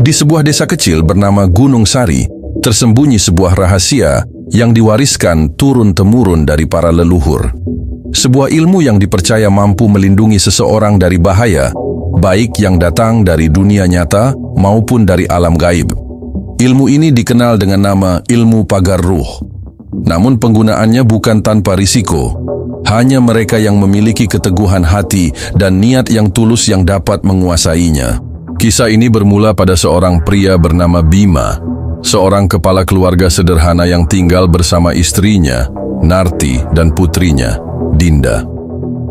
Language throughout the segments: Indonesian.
Di sebuah desa kecil bernama Gunung Sari, tersembunyi sebuah rahasia yang diwariskan turun-temurun dari para leluhur. Sebuah ilmu yang dipercaya mampu melindungi seseorang dari bahaya, baik yang datang dari dunia nyata maupun dari alam gaib. Ilmu ini dikenal dengan nama ilmu pagar ruh. Namun penggunaannya bukan tanpa risiko. Hanya mereka yang memiliki keteguhan hati dan niat yang tulus yang dapat menguasainya. Kisah ini bermula pada seorang pria bernama Bima, seorang kepala keluarga sederhana yang tinggal bersama istrinya, Narti, dan putrinya, Dinda.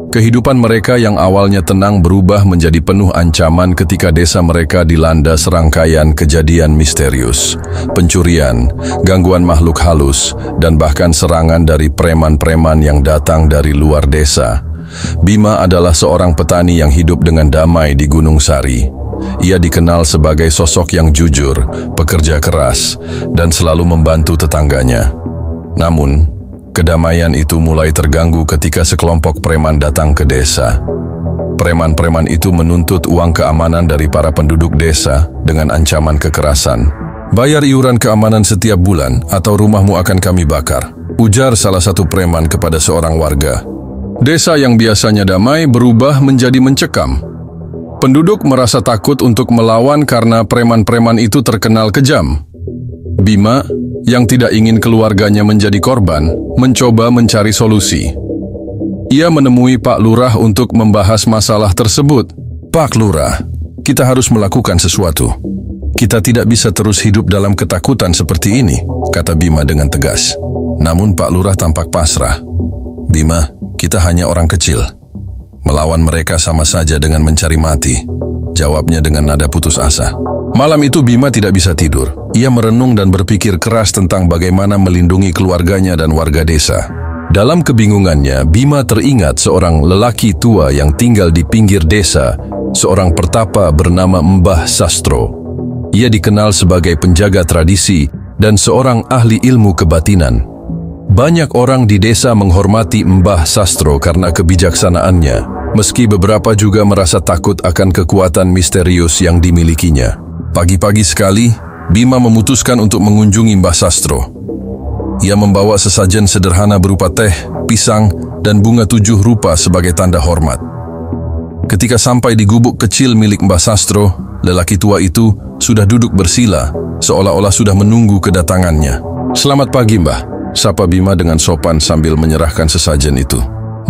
Kehidupan mereka yang awalnya tenang berubah menjadi penuh ancaman ketika desa mereka dilanda serangkaian kejadian misterius, pencurian, gangguan makhluk halus, dan bahkan serangan dari preman-preman yang datang dari luar desa. Bima adalah seorang petani yang hidup dengan damai di Gunung Sari. Ia dikenal sebagai sosok yang jujur, pekerja keras, dan selalu membantu tetangganya. Namun, kedamaian itu mulai terganggu ketika sekelompok preman datang ke desa. Preman-preman itu menuntut uang keamanan dari para penduduk desa dengan ancaman kekerasan. "Bayar iuran keamanan setiap bulan atau rumahmu akan kami bakar," ujar salah satu preman kepada seorang warga. Desa yang biasanya damai berubah menjadi mencekam. Penduduk merasa takut untuk melawan karena preman-preman itu terkenal kejam. Bima, yang tidak ingin keluarganya menjadi korban, mencoba mencari solusi. Ia menemui Pak Lurah untuk membahas masalah tersebut. "Pak Lurah, kita harus melakukan sesuatu. Kita tidak bisa terus hidup dalam ketakutan seperti ini," kata Bima dengan tegas. Namun Pak Lurah tampak pasrah. "Bima, kita hanya orang kecil. Melawan mereka sama saja dengan mencari mati," jawabnya dengan nada putus asa. Malam itu Bima tidak bisa tidur. Ia merenung dan berpikir keras tentang bagaimana melindungi keluarganya dan warga desa. Dalam kebingungannya, Bima teringat seorang lelaki tua yang tinggal di pinggir desa, seorang pertapa bernama Mbah Sastro. Ia dikenal sebagai penjaga tradisi dan seorang ahli ilmu kebatinan. Banyak orang di desa menghormati Mbah Sastro karena kebijaksanaannya, meski beberapa juga merasa takut akan kekuatan misterius yang dimilikinya. Pagi-pagi sekali, Bima memutuskan untuk mengunjungi Mbah Sastro. Ia membawa sesajen sederhana berupa teh, pisang, dan bunga 7 rupa sebagai tanda hormat. Ketika sampai di gubuk kecil milik Mbah Sastro, lelaki tua itu sudah duduk bersila, seolah-olah sudah menunggu kedatangannya. "Selamat pagi, Mbah," sapa Bima dengan sopan sambil menyerahkan sesajen itu.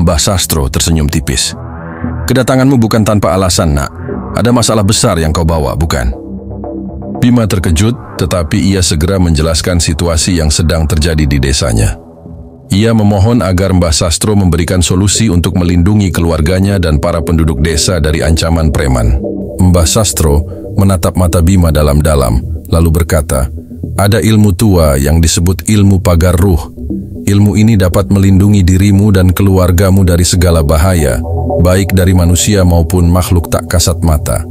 Mbah Sastro tersenyum tipis. "Kedatanganmu bukan tanpa alasan, Nak. Ada masalah besar yang kau bawa, bukan?" Bima terkejut, tetapi ia segera menjelaskan situasi yang sedang terjadi di desanya. Ia memohon agar Mbah Sastro memberikan solusi untuk melindungi keluarganya dan para penduduk desa dari ancaman preman. Mbah Sastro menatap mata Bima dalam-dalam, lalu berkata, "Ada ilmu tua yang disebut ilmu pagar ruh. Ilmu ini dapat melindungi dirimu dan keluargamu dari segala bahaya, baik dari manusia maupun makhluk tak kasat mata.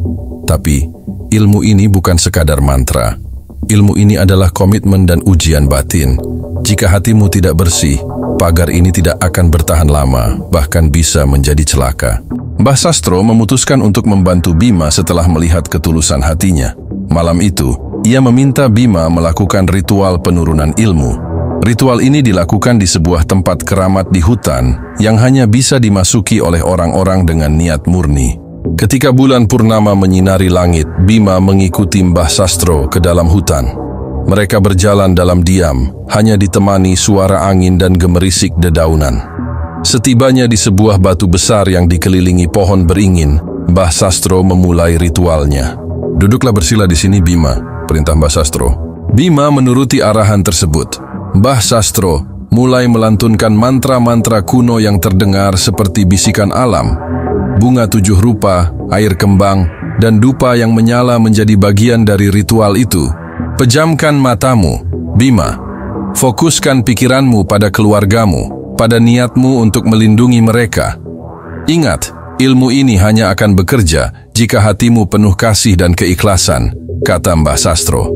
Tapi, ilmu ini bukan sekadar mantra. Ilmu ini adalah komitmen dan ujian batin. Jika hatimu tidak bersih, pagar ini tidak akan bertahan lama, bahkan bisa menjadi celaka." Mbah Sastro memutuskan untuk membantu Bima setelah melihat ketulusan hatinya. Malam itu, ia meminta Bima melakukan ritual penurunan ilmu. Ritual ini dilakukan di sebuah tempat keramat di hutan yang hanya bisa dimasuki oleh orang-orang dengan niat murni. Ketika bulan purnama menyinari langit, Bima mengikuti Mbah Sastro ke dalam hutan. Mereka berjalan dalam diam, hanya ditemani suara angin dan gemerisik dedaunan. Setibanya di sebuah batu besar yang dikelilingi pohon beringin, Mbah Sastro memulai ritualnya. "Duduklah bersila di sini, Bima," perintah Mbah Sastro. Bima menuruti arahan tersebut. Mbah Sastro mulai melantunkan mantra-mantra kuno yang terdengar seperti bisikan alam. Bunga 7 rupa, air kembang, dan dupa yang menyala menjadi bagian dari ritual itu. "Pejamkan matamu, Bima. Fokuskan pikiranmu pada keluargamu, pada niatmu untuk melindungi mereka. Ingat, ilmu ini hanya akan bekerja jika hatimu penuh kasih dan keikhlasan," kata Mbah Sastro.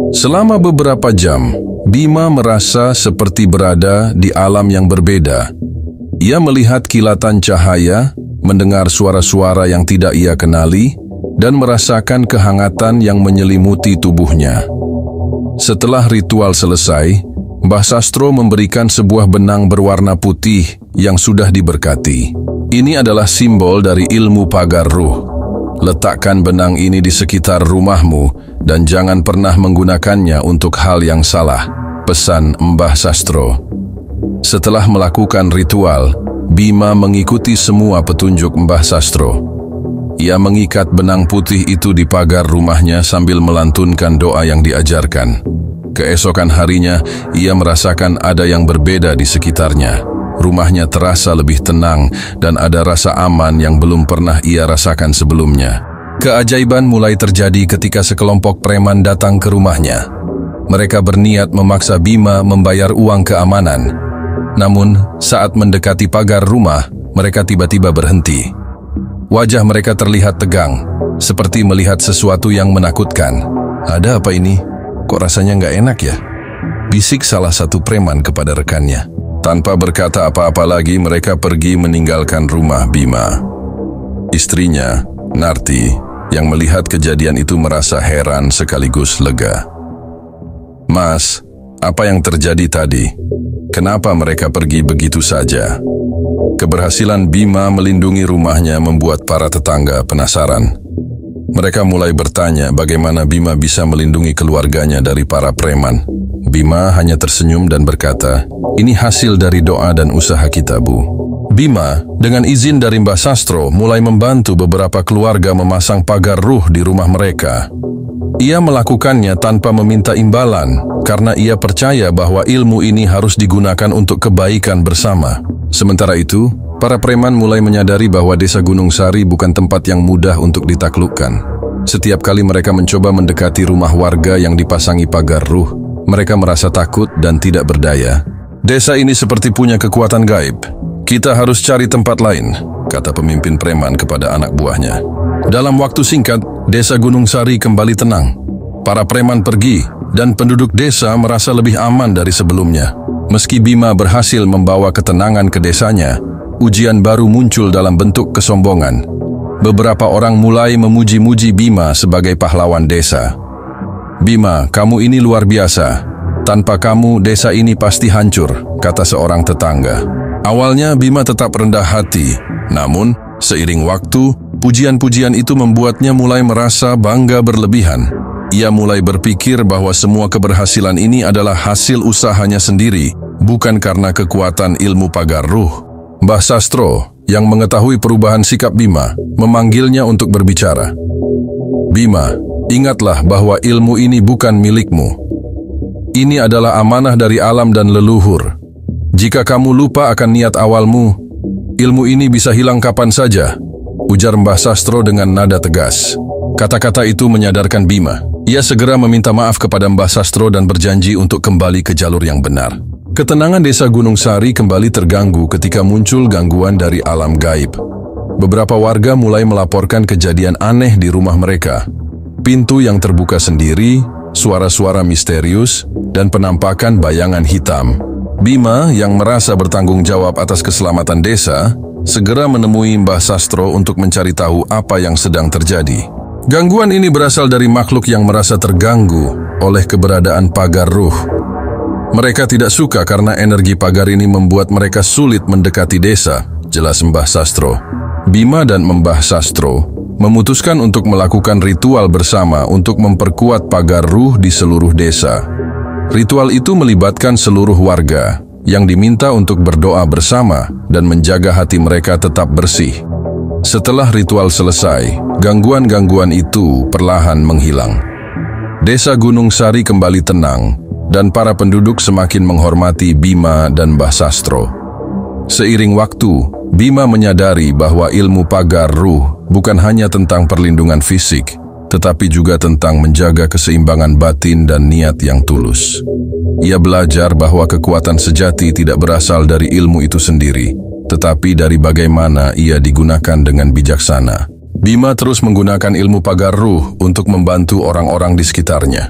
Selama beberapa jam, Bima merasa seperti berada di alam yang berbeda. Ia melihat kilatan cahaya, mendengar suara-suara yang tidak ia kenali, dan merasakan kehangatan yang menyelimuti tubuhnya. Setelah ritual selesai, Mbah Sastro memberikan sebuah benang berwarna putih yang sudah diberkati. Ini adalah simbol dari ilmu pagar ruh. Letakkan benang ini di sekitar rumahmu dan jangan pernah menggunakannya untuk hal yang salah, pesan Mbah Sastro. Setelah melakukan ritual, Bima mengikuti semua petunjuk Mbah Sastro. Ia mengikat benang putih itu di pagar rumahnya sambil melantunkan doa yang diajarkan. Keesokan harinya, ia merasakan ada yang berbeda di sekitarnya. Rumahnya terasa lebih tenang dan ada rasa aman yang belum pernah ia rasakan sebelumnya. Keajaiban mulai terjadi ketika sekelompok preman datang ke rumahnya. Mereka berniat memaksa Bima membayar uang keamanan. Namun, saat mendekati pagar rumah, mereka tiba-tiba berhenti. Wajah mereka terlihat tegang, seperti melihat sesuatu yang menakutkan. Ada apa ini? Kok rasanya nggak enak ya? Bisik salah satu preman kepada rekannya. Tanpa berkata apa-apa lagi, mereka pergi meninggalkan rumah Bima. Istrinya, Narti, yang melihat kejadian itu merasa heran sekaligus lega. "Mas, apa yang terjadi tadi? Kenapa mereka pergi begitu saja?" Keberhasilan Bima melindungi rumahnya membuat para tetangga penasaran. Mereka mulai bertanya bagaimana Bima bisa melindungi keluarganya dari para preman. Bima hanya tersenyum dan berkata, "Ini hasil dari doa dan usaha kita, Bu." Bima, dengan izin dari Mbah Sastro, mulai membantu beberapa keluarga memasang pagar ruh di rumah mereka. Ia melakukannya tanpa meminta imbalan, karena ia percaya bahwa ilmu ini harus digunakan untuk kebaikan bersama. Sementara itu, para preman mulai menyadari bahwa desa Gunung Sari bukan tempat yang mudah untuk ditaklukkan. Setiap kali mereka mencoba mendekati rumah warga yang dipasangi pagar ruh, mereka merasa takut dan tidak berdaya. "Desa ini seperti punya kekuatan gaib. Kita harus cari tempat lain," kata pemimpin preman kepada anak buahnya. Dalam waktu singkat, desa Gunung Sari kembali tenang. Para preman pergi, dan penduduk desa merasa lebih aman dari sebelumnya. Meski Bima berhasil membawa ketenangan ke desanya, ujian baru muncul dalam bentuk kesombongan. Beberapa orang mulai memuji-muji Bima sebagai pahlawan desa. "Bima, kamu ini luar biasa. Tanpa kamu, desa ini pasti hancur," kata seorang tetangga. Awalnya Bima tetap rendah hati, namun seiring waktu, pujian-pujian itu membuatnya mulai merasa bangga berlebihan. Ia mulai berpikir bahwa semua keberhasilan ini adalah hasil usahanya sendiri, bukan karena kekuatan ilmu pagar ruh. Mbah Sastro, yang mengetahui perubahan sikap Bima, memanggilnya untuk berbicara. "Bima, ingatlah bahwa ilmu ini bukan milikmu. Ini adalah amanah dari alam dan leluhur. Jika kamu lupa akan niat awalmu, ilmu ini bisa hilang kapan saja," ujar Mbah Sastro dengan nada tegas. Kata-kata itu menyadarkan Bima. Ia segera meminta maaf kepada Mbah Sastro dan berjanji untuk kembali ke jalur yang benar. Ketenangan desa Gunung Sari kembali terganggu ketika muncul gangguan dari alam gaib. Beberapa warga mulai melaporkan kejadian aneh di rumah mereka. Pintu yang terbuka sendiri, suara-suara misterius, dan penampakan bayangan hitam. Bima, yang merasa bertanggung jawab atas keselamatan desa, segera menemui Mbah Sastro untuk mencari tahu apa yang sedang terjadi. Gangguan ini berasal dari makhluk yang merasa terganggu oleh keberadaan pagar ruh. Mereka tidak suka karena energi pagar ini membuat mereka sulit mendekati desa, jelas Mbah Sastro. Bima dan Mbah Sastro memutuskan untuk melakukan ritual bersama untuk memperkuat pagar ruh di seluruh desa. Ritual itu melibatkan seluruh warga yang diminta untuk berdoa bersama dan menjaga hati mereka tetap bersih. Setelah ritual selesai, gangguan-gangguan itu perlahan menghilang. Desa Gunung Sari kembali tenang, dan para penduduk semakin menghormati Bima dan Mbah Sastro. Seiring waktu, Bima menyadari bahwa ilmu pagar ruh bukan hanya tentang perlindungan fisik, tetapi juga tentang menjaga keseimbangan batin dan niat yang tulus. Ia belajar bahwa kekuatan sejati tidak berasal dari ilmu itu sendiri, tetapi dari bagaimana ia digunakan dengan bijaksana. Bima terus menggunakan ilmu pagar ruh untuk membantu orang-orang di sekitarnya.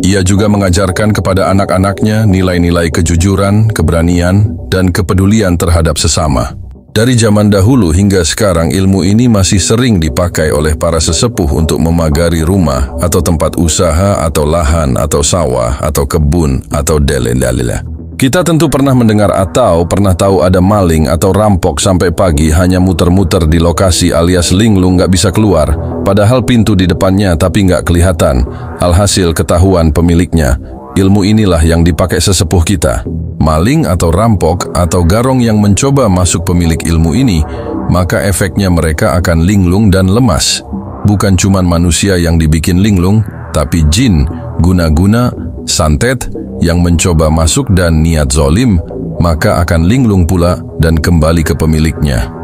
Ia juga mengajarkan kepada anak-anaknya nilai-nilai kejujuran, keberanian, dan kepedulian terhadap sesama. Dari zaman dahulu hingga sekarang ilmu ini masih sering dipakai oleh para sesepuh untuk memagari rumah atau tempat usaha atau lahan atau sawah atau kebun atau dalil-dalil. Kita tentu pernah mendengar atau pernah tahu ada maling atau rampok sampai pagi hanya muter-muter di lokasi alias linglung nggak bisa keluar, padahal pintu di depannya tapi nggak kelihatan, alhasil ketahuan pemiliknya. Ilmu inilah yang dipakai sesepuh kita. Maling atau rampok atau garong yang mencoba masuk pemilik ilmu ini, maka efeknya mereka akan linglung dan lemas. Bukan cuma manusia yang dibikin linglung, tapi jin, guna-guna, santet yang mencoba masuk dan niat zolim, maka akan linglung pula dan kembali ke pemiliknya.